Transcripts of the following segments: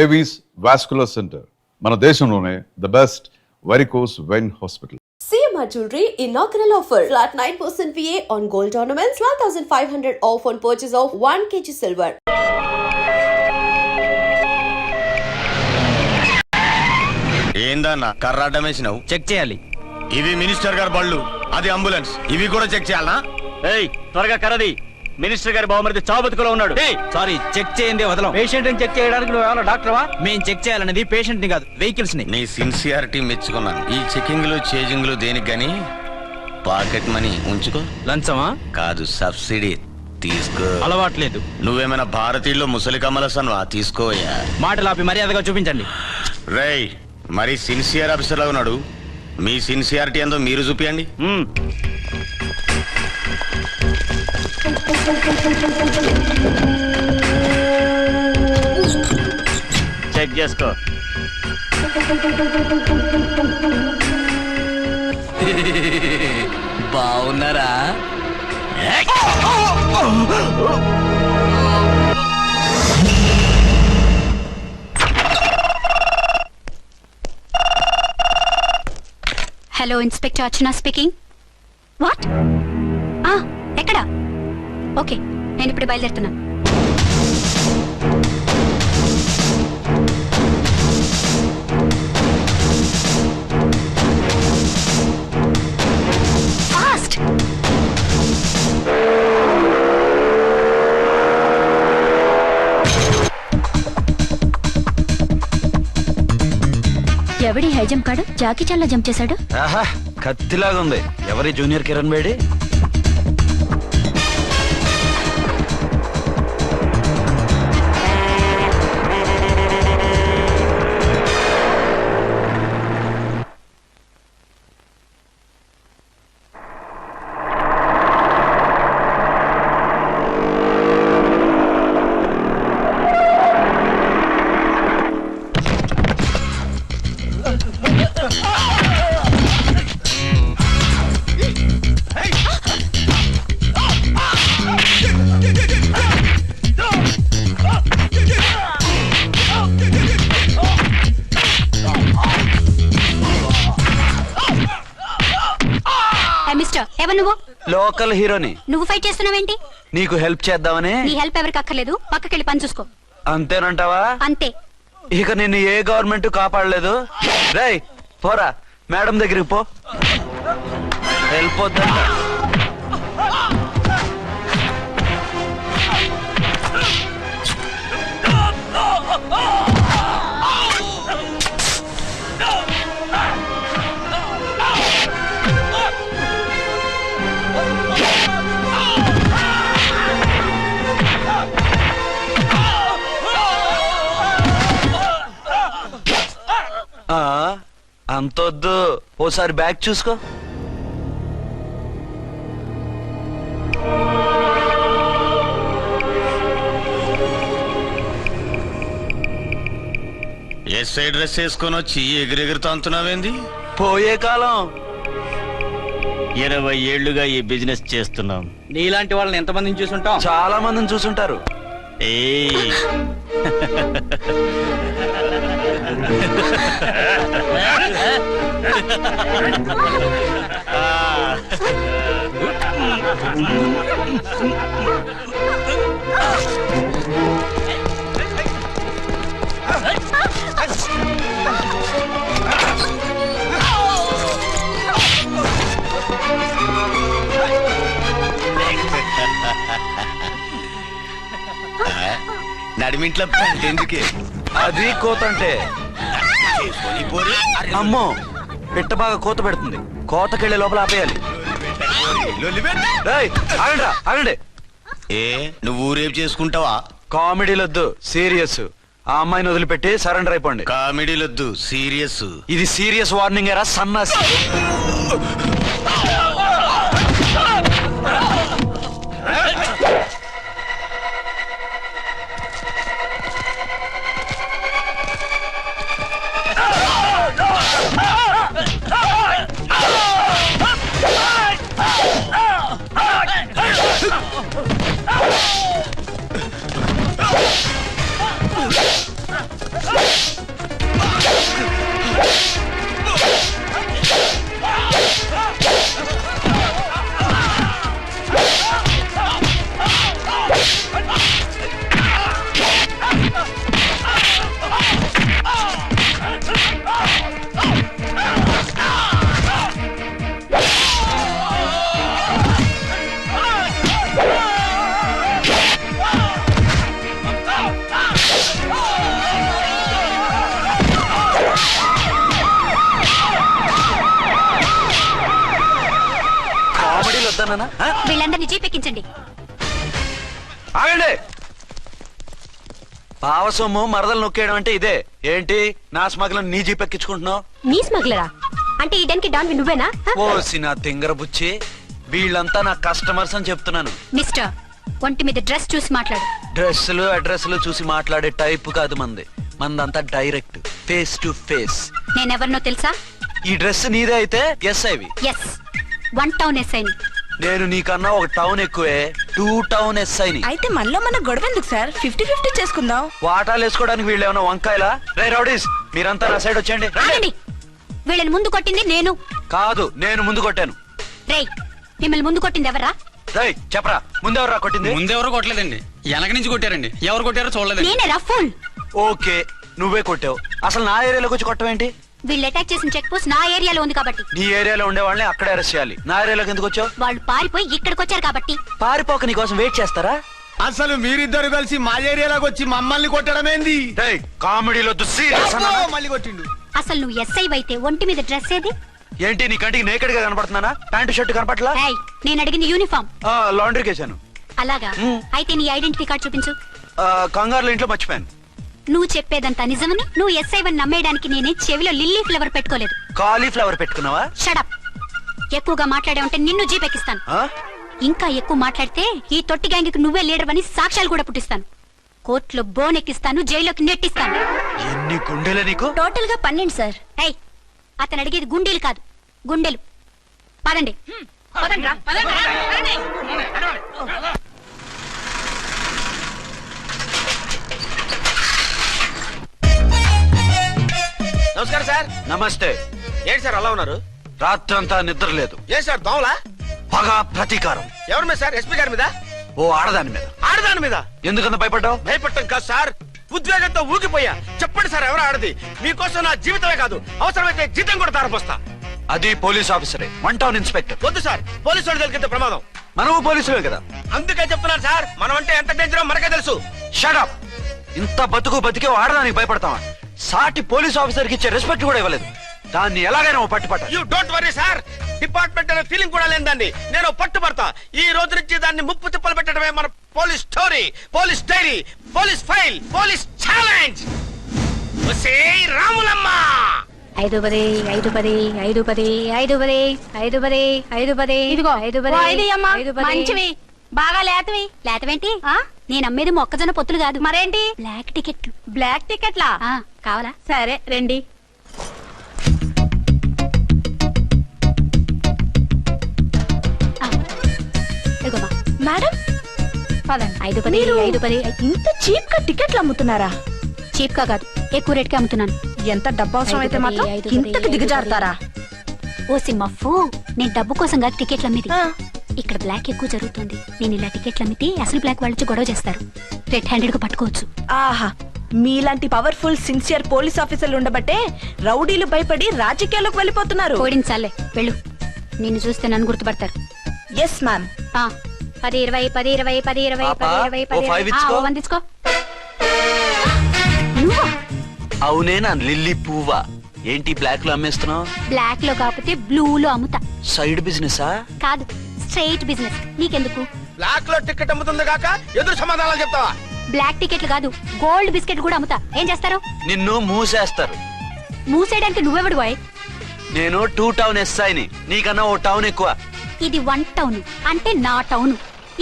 Avis vascular centre మన దేశంలోనే the best varicose vein hospital. CMR Jewelry inaugural offer. Flat 9% VA on gold ornaments. 12,500 off on purchase of 1 kg silver. ఏందన్నా కర్రాటం వేసినావు? Check చేయాలి. ఇవి minister గారి బళ్ళు, అది అంబులెన్స్, ఇవి కూడా చెక్ చేయాలనా? ఏయ్ త్వరగా కరది, మినిస్టర్ గారి బావమరిది చావుబతుకులో ఉన్నాడు. సారీ, చెక్ చేయండి వదలం. పేషెంట్ ని చెక్ చేయడానికి నువ్వు ఏమైనా డాక్టర్వా? మేము చెక్ చేయాలనేది పేషెంట్ ని కాదు, వెహికల్స్ ని. నీ సిన్సియారిటీ మెచ్చుకున్నాను. ఈ చెకింగ్ లు చేజింగ్ లు దేనికి గాని పాకెట్ మనీ ఉంచుకో. లంచమా? కాదు, సబ్సిడీ తీసుకో. అలవాట్లేదు. నువ్వేమైనా భారతీయుల్లో ముసలి కమలసన్వా? తీసుకోయా. మాటలు ఆపి మర్యాదగా చూపించండి. రేయ్, మరి సిన్సియర్ ఆఫీసర్ లా ఉన్నాడు. మీ సిన్సియారిటీ ఎంతో మీరు చూపియండి. చెక్ చేసుకో. బాగున్నారా? Hello, inspector Archana speaking. What? ఎక్కడ? ఓకే, నేను ఇప్పుడు బయలుదేరుతున్నా. ఫాస్ట్! ఎవడి హై జంప్ కాడు జాకీ చాన్ లా జంప్ చేశాడు. కత్తిలాగా ఉంది. ఎవరి జూనియర్ కిరణ్ బేడి? ఎవరు నువ్వు? లోకల్ హీరోని. నువ్వు ఫైట్ చేస్తున్నావేంటి? నీకు హెల్ప్ చేద్దామని. నీ హెల్ప్ ఎవరికి అక్కర్లేదు, పక్కకెళ్ళి పని చూసుకో. అంతేనంటావా? అంతే. ఇక నిన్ను ఏ గవర్నమెంట్ కాపాడలేదు. రేయ్ పోరా, మేడం దగ్గరికి పో. హెల్ప్ వద్దా? అంతొద్దు, ఓసారి బ్యాగ్ చూసుకో. ఎస్ఐ డ్రెస్ వేసుకొని వచ్చి ఎగిరెగురుతా అంటున్నావేంది? పోయే కాలం. 20 ఏళ్లుగా ఈ బిజినెస్ చేస్తున్నాం. నీలాంటి వాళ్ళని ఎంతమందిని చూసుంటాం? చాలా మందిని చూసుంటారు. నడిమింట్లో ఎందుకే? అది కోతంటే. అమ్మో, పిట్ట బాగా కోత పెడుతుంది. కోతకెళ్ళే లోపల ఆపేయాలి. ఆగండి. ఏ, నువ్వు ఊరేపు చేసుకుంటావా? కామెడీలొద్దు, సీరియస్. ఆ అమ్మాయిని వదిలిపెట్టి సరెండర్ అయిపోండి. కామెడీలొద్దు, సీరియస్. ఇది సీరియస్ వార్నింగ్ ఎరా సన్నాసి. చేస్తున్నానా? వీళ్ళందరినీ జీప్ ఎక్కించండి. ఆగండి. పావసొమ్ము మరదలు నొక్కేయడం అంటే ఇదే. ఏంటి నా స్మగ్లం నీ జీప్ ఎక్కించుకుంటున్నావు? నీ స్మగ్లరా అంటే ఈ డన్కి డాన్వి నువ్వేనా? ఓసి నా తింగర బుచ్చి, వీళ్ళంతా నా కస్టమర్స్ అని చెప్తున్నాను. మిస్టర్, ఒంటి మీద డ్రెస్ చూసి మాట్లాడు. డ్రెస్సులు అడ్రస్లు చూసి మాట్లాడే టైప్ కాదు మందంతా డైరెక్ట్ ఫేస్ టు ఫేస్. నేనెవరినో తెలుసా? ఈ డ్రెస్ నీదే అయితే ఎస్ఐవి. ఎస్, 1 టౌన్ ఎస్ఐని. నేను నీకన్నా ఒక టౌన్ ఎక్కువే, 2 టౌన్ ఎస్ఐని. అయితే మనలో మన గొడవ ఎందుకు సార్? 50-50 చేసుకుందాం. వాటాలు వేసుకోవడానికి వీళ్ళు ఏమైనా వంకాయలా? రే రౌడీస్, మీరంతా నా సైడ్ వచ్చేయండి. ఆగండి. వీళ్ళని ముందు కొట్టింది నేను కాదు, నేను ముందు కొట్టాను. రేయ్, మిమ్మల్ని ముందు కొట్టింది ఎవరా? రేయ్ చెప్పరా, ముందెవరా కొట్టింది? ముందెవరు కొట్టలేదండి, వెనక నుంచి కొట్టారండి. ఎవరు కొట్టారో చూడలేదండి. నేనేరా ఫుల్. ఓకే, నువ్వే కొట్టావు. అసలు నా ఏరియాలోకి వచ్చి కొట్టవేంటి? వీళ్ళు అటాక్ చేసిన చెక్ పోస్ట్ నా ఏరియాలో ఉంది కాబట్టి. నీ ఏరియాలో ఉండే వాళ్ళని అక్కడే అరెస్ట్ చేయాలి. నా ఏరియాలోకి ఎందుకు వచ్చావు? వాళ్ళు పారిపోయి ఇక్కడికి వచ్చారు కాబట్టి. పారిపోక నీ కోసం వెయిట్ చేస్తారా? అసలు మీరిద్దరు కలిసి మా ఏరియాలోకి వచ్చి మమ్మల్ని కొట్టడమేంది? రేయ్ కామెడీలో మళ్ళీ కొట్టిండు. అసలు నువ్వు ఎస్ఐ అయితే ఒంటి మీద డ్రెస్ ఏది? ఏంటి నీ కంటికి నేకెడ్ గా కనపడుతున్నానా? Pant shirt కనపట్లా? ఏయ్, నేను అడిగింది యూనిఫామ్. లాండ్రీకి వేసాను. అలాగా? అయితే నీ ఐడెంటిటీ కార్డ్ చూపించు. కంగారులో ఇంట్లో మర్చిపోయాను. నువ్వు చెప్పేదంతా నిజమని నువ్వు ఎస్ఐ వని నమ్మేయడానికి నేనే చెవిలో లిల్లీ ఫ్లవర్ పెట్టుకోలేదు. కాలీఫ్లవర్ పెట్టుకున్నావా? షడప్. ఎక్కువగా మాట్లాడే ఉంటే నిన్ను జీపెక్కిస్తాను. ఇంకా ఎక్కువ మాట్లాడితే ఈ తొట్టి గ్యాంగ్కి నువ్వే లీడర్ అని సాక్ష్యాలు కూడా పుట్టిస్తాను. కోర్టులో బోన్ ఎక్కిస్తాను, జైల్లోకి నెట్టిస్తాను. ఎన్ని గుండెలే నీకు? టోటల్ గా 12 సార్. ఏయ్, అతను అడిగేది గుండెలు కాదు, గుండెలు. పదండి. పదండ్రా, పదండ్రా, పదండి. నమస్కారం సార్. నమస్తే. ఏంటి సార్ అలా ఉన్నారు? రాత్రంతా నిద్ర లేదు. ఏ సార్ దోమలా? పగ ప్రతీకారం. ఎవరి మీద సార్? ఎస్పీ గారి మీద? ఓ ఆడదాని మీద. ఆడదాని మీద? ఎందుకంత భయపడ్డావు? భయపడటం కాదు సార్, ఉద్వేగంతో ఊగిపోయా. చెప్పండి సార్, ఎవరు ఆడది? మీకోసం నా జీవితమే కాదు, అవసరమైతే జీతం కూడా తారపోస్తా. అది పోలీస్ ఆఫీసరే, 1 టౌన్ ఇన్స్పెక్టర్. వద్దు సార్, పోలీసు వాళ్ళు తెలికితే ప్రమాదం. మనము పోలీసులే కదా. అందుకే చెప్తున్నాను సార్, మనం అంటే ఎంత డేంజరో మనకే తెలుసు. షడప్. ఇంత బతికే ఆడదానికి భయపడతావా? సాటి పోలీస్ ఆఫీసర్ కి ఇచ్చే రెస్పెక్ట్ కూడా ఇవ్వలేదు. దాన్ని ఎలాగైనా పట్టుపట్ట. You don't worry sir, department అనే ఫీలింగ్ కూడా లేని దాన్ని నేను పట్టుబడతా. ఈ రోజు నుంచి దాన్ని ముప్పు తిప్పలు పెట్టడమే మన police story, police diary, police file, police challenge. Ramulamma 5 10 5 10 5 10 5 10 5 10 5 10. ఇదిగో 5 10 మంచివి, బాగా లేతవి. లేతవేంటి? నేను అమ్మేది మొక్కజొన్న పొత్తులు కాదు. మరేంటి? బ్లాక్ టికెట్లు. బ్లాక్ టికెట్లా? కావాలా? సరే రండి. మేడం 5 10 5 10. ఇంత చీప్ గా టికెట్లు అమ్ముతున్నారా? చీప్ గా కాదు, ఎక్కువ రేట్ కి అమ్ముతున్నాను. ఎంత డబ్బు అవసరం అయితే మాత్రం ఇంతకు దిగజారుతారా? ఓ సిమ్మఫు, నేను డబ్బు కోసం కాదు టికెట్లు అమ్మేది. ఇక్కడ బ్లాక్ ఎక్కువ జరుగుతుంది. నేను ఇలా టికెట్లు అమ్మితే అసలు బ్లాక్ వాళ్ళు వచ్చి గొడవ చేస్తారు. రెడ్ హ్యాండెడ్ గా పట్టుకోవచ్చు. ఆహా, మీలాంటి పవర్ఫుల్ సిన్సియర్ పోలీస్ ఆఫీసర్లు ఉండబట్టే రౌడీలు భయపడి రాజకీయాల్లోకి వెళ్ళిపోతున్నారు. ఓడించాలే, వెళ్ళు. నిన్ను చూస్తే నన్ను గుర్తుపడతారు. Yes ma'am. 10 20 10 20 10 20 10 20 10 20. వందించుకో. అవునే నా లిల్లీ పువ్వా. ఏంటి బ్లాక్ లో అమ్మేస్తున్నావు? బ్లాక్ లో కాకపోతే బ్లూ లో అమ్ముతా. సైడ్ బిజినెసా? కాదు, స్ట్రైట్ బిజినెస్. నీకెందుకు? బ్లాక్ లో టికెట్ అమ్ముతుంది కాక ఎదురు సమాధానాలు చెప్తావా? బ్లాక్ టికెట్లు కాదు, గోల్డ్ బిస్కెట్ కూడా అమ్ముతా. ఏం చేస్తారు? నిన్ను మూసేస్తారు. మూసేయడానికి నువ్వెవడు బాయ్? నేను 2 టౌన్ ఎస్ఐని, నీకన్నా ఓ టౌన్ ఎక్కువ. ఇది 1 టౌన్ అంటే నా టౌన్.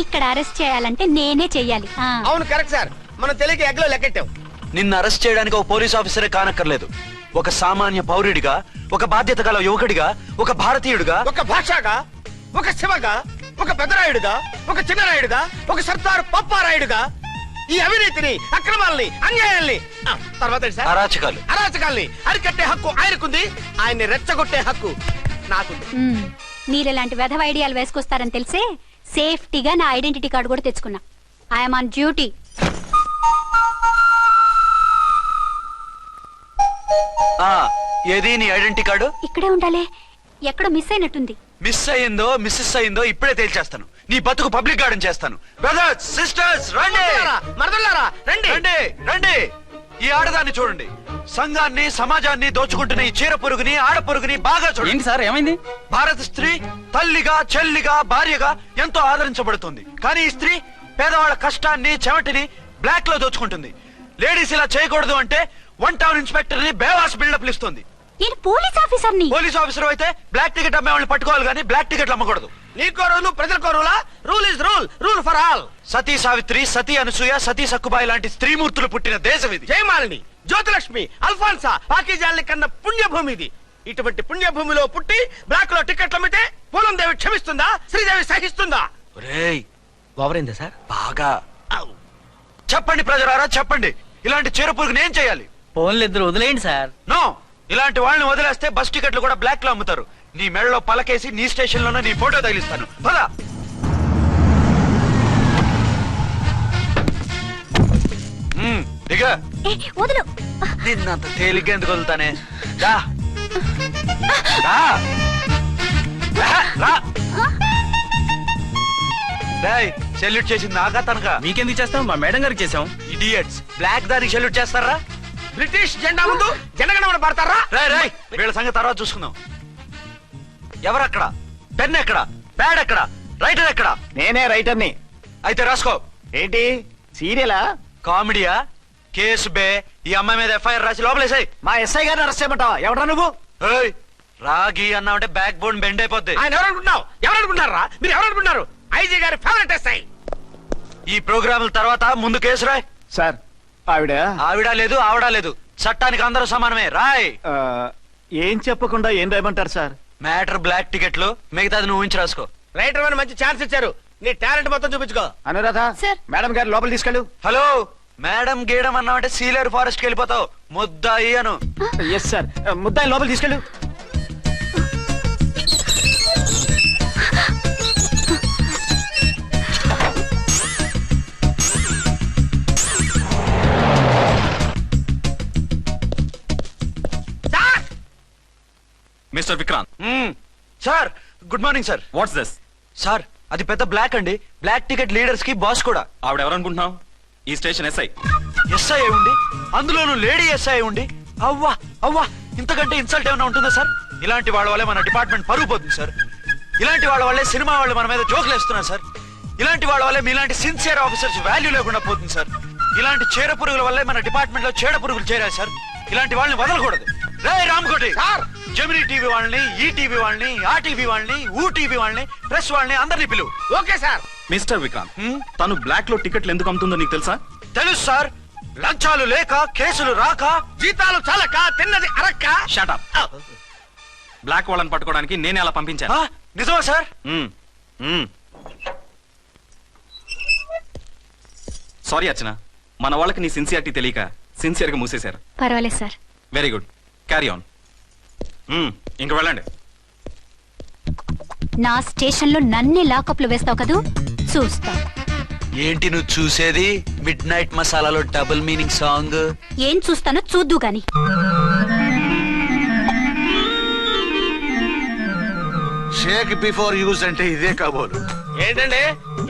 ఇక్కడ అరెస్ట్ చేయాలంటే నేనే చెయ్యాలి. అవును కరెక్ట్ సార్, మనం తెలియక ఎగ్లో లెక్కెట్టాం. నిన్ను అరెస్ట్ చేయడానికి ఒక పోలీస్ ఆఫీసరే కానక్కర్లేదు. ఒక సామాన్య పౌరుడిగా, ఒక బాధ్యత గల యువకుడిగా, ఒక భారతీయుడిగా, ఒక భాషగా, ఒక శివగా, ఒక పెద్దరాయుడుగా, ఒక చిన్నరాయుడుగా, ఒక సర్దార్ పప్పారాయుడుగా ఈ అవినీతిని, అక్రమాలని, అన్యాయాల్ని, తర్వాత అరాచకాల్ని అరికట్టే హక్కు ఆయనకుంది. ఆయన్ని రెచ్చగొట్టే హక్కు నాకుంది. మీరు ఇలాంటి వెధవ ఐడియాలు వేసుకొస్తారని తెలిసే సేఫ్టీగా నా ఐడెంటిటీ కార్డు కూడా తెచ్చుకున్నా. I'm on duty. ఏది నీ ఐడెంటిటీ కార్డు? ఇక్కడే ఉండాలి. ఎక్కడో మిస్ అయినట్టుంది. మిస్ అయిందో మిస్సెస్ అయిందో ఇప్పుడే తేల్చేస్తాను. నీ బతుకు పబ్లిక్ గార్డెన్ చేస్తాను. బ్రదర్స్ సిస్టర్స్ రండి, మరదలారా రండి, రండి రండి. ఈ ఆడదాన్ని చూడండి, సంఘాన్ని సమాజాన్ని దోచుకుంటున్న ఈ చీర పురుగుని ఆడ పురుగుని బాగా చూడండి. ఏంటి సార్ ఏమైంది? భారత స్త్రీ తల్లిగా చెల్లిగా భార్యగా ఎంతో ఆదరించబడుతుంది. కానీ ఈ స్త్రీ పేదవాళ్ళ కష్టాన్ని చెమటిని బ్లాక్ లో దోచుకుంటుంది. లేడీస్ ఇలా చేయకూడదు అంటే 1 టౌన్ ఇన్స్పెక్టర్ ని బేవాస్ బిల్డప్ ఇస్తుంది. నేను పోలీస్ ఆఫీసర్ని. పోలీస్ ఆఫీసర్ అయితే బ్లాక్ టికెట్ అమ్మే వాళ్ళని పట్టుకోవాలి కానీ బ్లాక్ టికెట్లు అమ్మకూడదు. నీకో రూలు ప్రజలకో రూలా? Rule is rule, rule for all. Sati Savitri, Sati Anasuya, Sati Sakkubai లాంటి స్త్రీమూర్తులు పుట్టిన దేశం ఇది. జయమాలిని, జ్యోతిలక్ష్మి, అల్ఫాన్సా, పాకిజాల్ని కన్న పుణ్యభూమి ఇది. ఇటువంటి పుణ్యభూమిలో పుట్టి బ్లాక్ లో టికెట్లు అమ్మితే పూలం దేవి క్షమిస్తుందా? శ్రీదేవి సహిస్తుందా? ఓవరైందా సార్? బాగా. చెప్పండి ప్రజలారా, చెప్పండి, ఇలాంటి చీర పురుగుని ఏం చేయాలి? ఫోన్లు ఇద్దరు వదిలేయండి సార్. నో, ఇలాంటి వాళ్ళని వదిలేస్తే బస్ టికెట్లు కూడా బ్లాక్ లో అమ్ముతారు. నీ మెడలో పలకేసి నీ స్టేషన్ లోనే నీ ఫోటో తగిలిస్తాను. పద. దిగా. వదులు. నిన్నంత తేలిగ్గా ఎందుకు వదులుతానే? రా. రా. రా. డేయ్, సెల్యూట్ చేసింది నాకా తనకా? మీకెందుకు చేస్తాం? మా మేడం గారికి చేసాం. ఇడియట్స్, బ్లాక్ దానికి సెల్యూట్ చేస్తారా? బ్రిటిష్ జెండా ముందు జనగణమన పడతారా? రాయ్ రాయ్, వీళ్ళ సంగతి తర్వాత చూసుకుందాం. ఎవరక్కడ? పెన్ ఎక్కడ? ప్యాడ్ ఎక్కడ? రైటర్ ఎక్కడ? నేనే రైటర్ని. అయితే రాసుకో. ఏంటి సీరియలా? కామెడీయా? కేసు బే. ఈ అమ్మాయి మీద ఎఫ్ఐఆర్ రాసి లోపలేసాయి. మా ఎస్ఐ గారిని అరెస్ట్ చేయమంటావా? ఎవరా నువ్వు? ఏయ్, రాగి అన్నావంటే బ్యాక్ బోన్ బెండ్ అయిపోద్ది. ఆయన ఎవరనుకుంటున్నావు? ఎవరనుకుంటున్నారా మీరు? ఎవరనుకుంటున్నారు? ఐజీ గారి ఫేవరెట్ ఎస్ఐ. ఈ ప్రోగ్రాముల తర్వాత ముందు కేసు రాయ్. సార్ ఆవిడ లేదు, ఆవిడ లేదు, చట్టానికి అందరూ సమానమే. రాయ్. ఏం చెప్పకుండా ఏం రాయమంటారు సార్? మ్యాటర్ బ్లాక్ టికెట్లు, మిగతాది నువ్వు ఊహించి రాసుకో. రైటర్ అని మంచి ఛాన్స్ ఇచ్చారు, నీ టాలెంట్ మొత్తం చూపించుకో. అనురాధ సార్. మేడం గారు లోపల తీసుకెళ్ళు. హలో, మేడం గీయడం అన్నావంటే సీలేరు ఫారెస్ట్ కి వెళ్ళిపోతావు. ముద్దాయి అను. Yes sir. ముద్దాయి లోపల తీసుకెళ్ళు. Mister Vikrant, sir, good morning sir. What's this? Sir, అది పెద్ద బ్లాక్ అండి. బ్లాక్ టికెట్ లీడర్స్ కి బాస్ కూడా. ఆవిడ ఎవరనుకుంటున్నావు? ఈ స్టేషన్ ఎస్ఐ. ఎస్ఐ అయి ఉండి, అందులోనూ లేడీ ఎస్ఐ అయి ఉండి, అవ్వా అవ్వా, ఇంతకంటే ఇన్సల్ట్ ఏమైనా ఉంటుందా సార్? ఇలాంటి వాళ్ళ వల్లే మన డిపార్ట్మెంట్ పరుగు పోతుంది సార్. ఇలాంటి వాళ్ళ వల్లే సినిమా వాళ్ళు మన మీద జోకులు వేస్తున్నారు సార్. ఇలాంటి వాళ్ళ వల్లే మీలాంటి సిన్సియర్ ఆఫీసర్స్ వాల్యూ లేకుండా పోతుంది సార్. ఇలాంటి చీర పురుగుల వల్లే మన డిపార్ట్మెంట్ లో చీడ పురుగులు చేరాయి సార్. ఇలాంటి వాళ్ళని వదలకూడదు. రే రామకోటి సార్, జమినీ టీవీ వాళ్ళని, ఈ టీవీ వాళ్ళని, ఆ టీవీ వాళ్ళని, ఊ టీవీ వాళ్ళని, ప్రెస్ వాళ్ళని అందరినీ పిలువు. Okay sir. మిస్టర్ విక్రాంత్, తను బ్లాక్ లో టికెట్లు ఎందుకు అమ్ముతుందో నీకు తెలుసా? తెలుసు సార్. లంచాలు లేక, కేసులు రాక, జీతాలు చాలక, తిన్నది అరక్క. Shut up. బ్లాక్ వాళ్ళని పట్టుకోవడానికి నేనే అలా పంపించాను. నిజమా సార్? సారీ అర్చన, మన వాళ్ళకి నీ సిన్సియారిటీ తెలియక సిన్సియర్ గా మూసేశారు. పర్వాలేదు sir. Very good, carry on. ఇంక వెళ్ళండి. నా స్టేషన్ లో నన్నే లాకప్ లో వేస్తావు కదూ, చూస్తా. ఏంటి నువ్వు చూసేది? మిడ్ నైట్ మసాలాలో డబుల్ మీనింగ్ సాంగ్. ఏం చూస్తానో చూద్దు గాని. షేక్ బిఫోర్ యూజ్ అంటే ఇదే కాబోలు. ఏంటండి,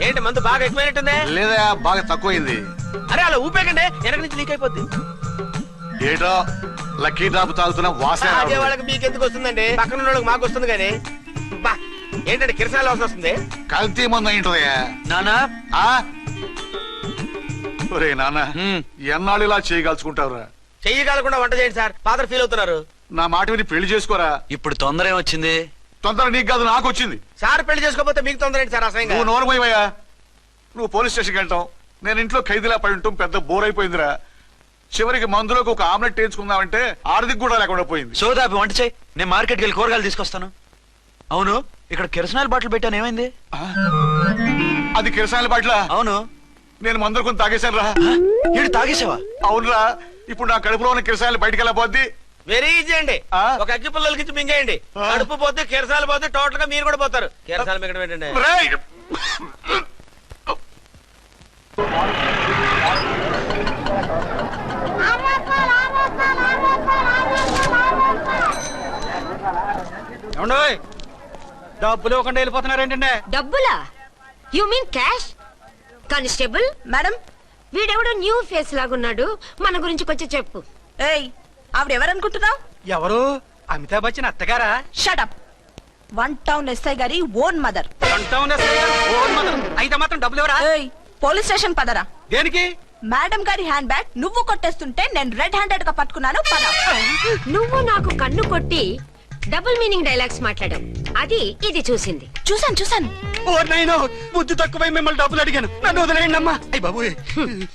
ఏంటి మందు బాగా ఎక్కువైనట్టుంది? లేదా బాగా తక్కువైంది. అరే అలా ఊపేకండి, వెనక నుంచి లీక్ అయిపోద్ది. ఏటో లక్కీ డ్రాప్ తాగుతున్న వాసన అదే వాళ్ళకి మీకెందుకు వస్తుందండి? పక్కన ఉన్న వాళ్ళకి మాకు వస్తుంది కానీ. బా, ఏంటంటే కిరసనాల వాసన వస్తుంది. కల్తీ మందు అయింటదయ్యా. నానా, ఒరే నాన్న, ఎన్నాళ్ళు ఇలా చేయగలుచుకుంటావురా? చెయ్యగలకుండా వంట చేయండి సార్, ఫాదర్ ఫీల్ అవుతున్నారు. నా మాట విని పెళ్లి చేసుకోరా. ఇప్పుడు తొందర ఏమొచ్చింది? తొందర నీకు కాదు, నాకు వచ్చింది. సార్ పెళ్లి చేసుకోకపోతే మీకు తొందర ఏంటి సార్? అసలు నువ్వు నోరు పోయివయ్యా. నువ్వు పోలీస్ స్టేషన్కి వెళ్తావు, నేను ఇంట్లో ఖైదీలా పడి ఉంటాం. పెద్ద బోర్ అయిపోయిందిరా. చివరికి మందులోకి ఒక ఆమ్లెట్ వేయించుకుందామంటే ఆర్థిక కూడా లేకుండా పోయింది. సోదాపి వంట చేయి, నేను మార్కెట్కి వెళ్ళి కూరగాయలు తీసుకొస్తాను. అవును, ఇక్కడ కిరసనాయిల్ బాటిల్ పెట్టాను, ఏమైంది? అది కిరసనాయిల్ బాటిల్? అవును. నేను మందులు కొని తాగేశాను రా. వీడు తాగేసావా? అవునురా. ఇప్పుడు నా కడుపులో ఉన్న కిరసనాయిల్ బయటికి వెళ్ళబోద్ది. వెరీ ఈజీ అండి. ఒక అగ్గి పుల్లలకి ఇచ్చి మింగేయండి. కడుపు పోతే కిరసాలు పోతే టోటల్ గా మీరు కూడా పోతారు. కిరసాలు మింగడం ఏంటండి? డబ్బులు ఇవ్వకుండా వెళ్ళిపోతున్నారు ఏంటంటే? డబ్బులా? You mean cash? Constable madam, వీడెవడో న్యూ ఫేస్ లాగున్నాడు, మన గురించి కొంచెం చెప్పు. ఏయ్ ఆవిడెవరనుకుంటున్నావు? ఎవరు? అమితాబ్ బచ్చన్ అత్తగారా? షటప్. 1 టౌన్ ఎస్ఐ గారి ఓన్ మదర్. అయితే మాత్రం డబ్బులు ఎవరా? ఏయ్ పోలీస్ స్టేషన్ పదరా. దేనికి? మేడం గారి హ్యాండ్ బ్యాగ్ నువ్వు కొట్టేస్తుంటే నేను రెడ్ హ్యాండెడ్ గా పట్టుకున్నాను. పద. నువ్వు నాకు కన్ను కొట్టి డబుల్ మీనింగ్ డైలాగ్స్ మాట్లాడావు, అది ఇది చూసింది. చూసాను. ఓ నైనో, బుద్ధి తక్కువై మిమ్మల్ని డబ్బులు అడిగాను, నన్ను వదిలేయండి అమ్మా. అయ్య బాబు,